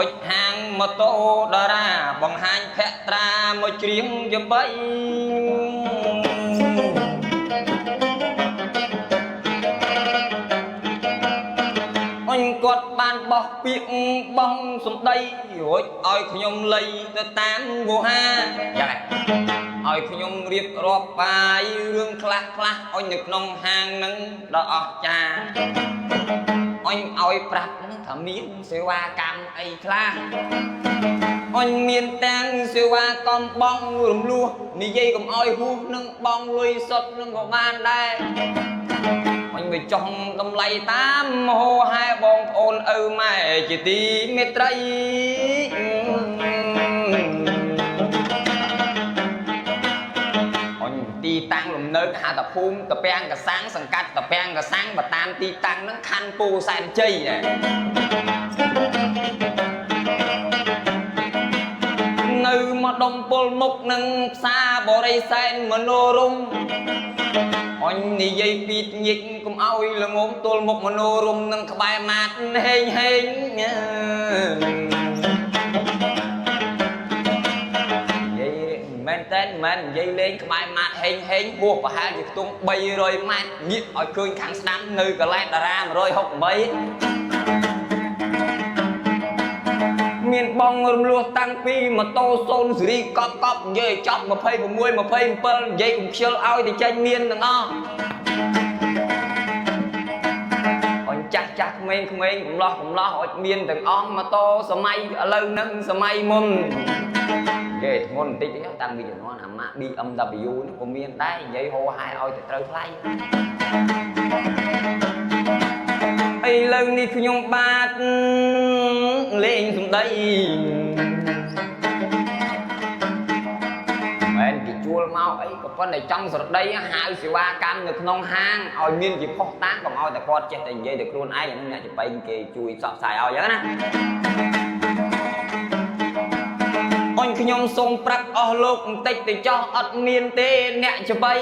ុចហាងម៉ូតូតារាបង្ហាញភក្ត្រាមួយច្រៀងជាបីអញគាត់បានបោះពាក្យបងសម្ដីរួចឲ្យខ្ញុំលៃទៅតាមវោហាយ៉ាងឲ្យខ្ញុំរៀបរាប់បាយរឿងខ្លះអញនៅក្នុងហាងនឹងដ៏អស្ចារ្យអញឲ្យប្រាប់ថាមានសេវាកម្មអីខ្លះអញមានទាំងសេវាកម្មបងរំលោះនិយាយកុំឲ្យហួសនឹងបងលុយសុទ្ធនឹងក៏បានដែរអញទៅចង់តម្លៃតាមមហោហែបងប្អូនឪម៉ែជាទីមេត្រីអញទីតាំងលំនៅហៅថាភូមិតាពាំងកសាំងសង្កាត់តាពាំងកសាំងបើតាមទីតាំងហ្នឹងខណ្ឌពោធិ៍សែនជ័យដែរនៅមកដុំពលមុខនឹងផ្សារបរិសែនមនោរម្យអញនិយាយពីញិចកុំឲ្យល្ងងទល់មុខមនោរម្យនឹងក្បែរម៉ាត់ហេងនិយាយមែនតែនមិននិយាយលេងក្បែរម៉ាត់ហេងហួសប្រហែលជាខ្ទង់300ម៉ែត្រញៀកឲ្យឃើញខាងស្ដាំនៅកន្លែងតារា168មានបងរំលោះតាំងពីម៉ូតូសូនសេរីកប់និយាយចប់26 27និយាយកុំខ្ជិលឲ្យទៅចេញមានទាំងអស់អញចាស់ក្មេងកំឡោះអុចមានទាំងអស់ម៉ូតូសម័យឥឡូវហ្នឹងសម័យមុននិយាយធ្ងន់បន្តិចទេតាំងពីជំនាន់អាម៉ាក់ BMW នេះក៏មានដែរនិយាយហោហែឲ្យទៅត្រូវថ្លៃឥឡូវនេះខ្ញុំបាទលេងសំដីមែនគេជួលមកអីក៏ប៉ុន្តែចង់ស្រដីហៅសេវាកម្មនៅក្នុងហាងឲ្យមានជាផុសតាំងកុំឲ្យតែគាត់ចេះតែនិយាយទៅខ្លួនឯងអានឹងអ្នកចំបៃគេជួយផ្សព្វផ្សាយឲ្យអញ្ចឹងណាអញខ្ញុំសូមប្រាប់អស់លោកបន្តិចទៅចោះអត់មានទេអ្នកចំបៃ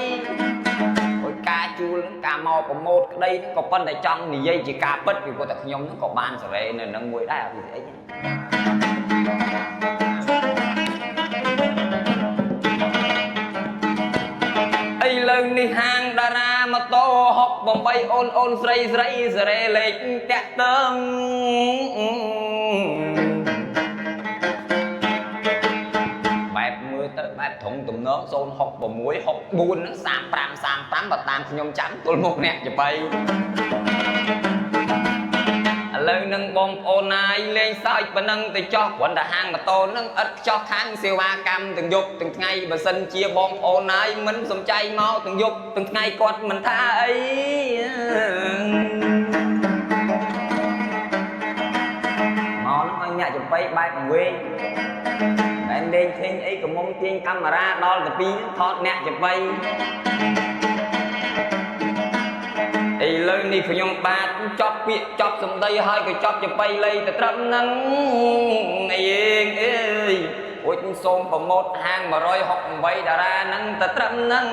ការជួលនឹងការមកប្រម៉ូទក្តីក៏ប៉ុន្តែចង់និយាយជាការពិតពីព្រោះតែខ្ញុំនឹងក៏បានសេរីនៅនឹងមួយដែរអភិស្អីឥឡូវនេះហាងតារាម៉ូតូ68អូនស្រីសេរីលេខតាក់តឹងបែបធំទំនង066 64នឹង35បើតាមខ្ញុំចាំទល់មុខអ្នកចំបៃឥឡូវនឹងបងប្អូនណាយលេងសើចប៉ុណ្ណឹងទៅចោះគ្រាន់តែហាងម៉ូតូនឹងឥតខ្ចោះខាងសេវាកម្មទាំងយប់ទាំងថ្ងៃបើសិនជាបងប្អូនណាយមិនសំចៃមកទាំងយប់ទាំងថ្ងៃគាត់មិនថាអីមកនឹងឲ្យអ្នកចំបៃបែបវែងតែលេងឃើញអីក៏មុំទាញកាមេរ៉ាដល់ទៅពីថតអ្នកចំបៃឥឡូវនេះខ្ញុំបាទចប់ពាក្យចប់សម្ដីហើយក៏ចប់ចំបៃលៃទៅត្រឹមហ្នឹងអីអើយអុចសូមប្រម៉ូទហាង168តារាហ្នឹងទៅត្រឹមហ្នឹង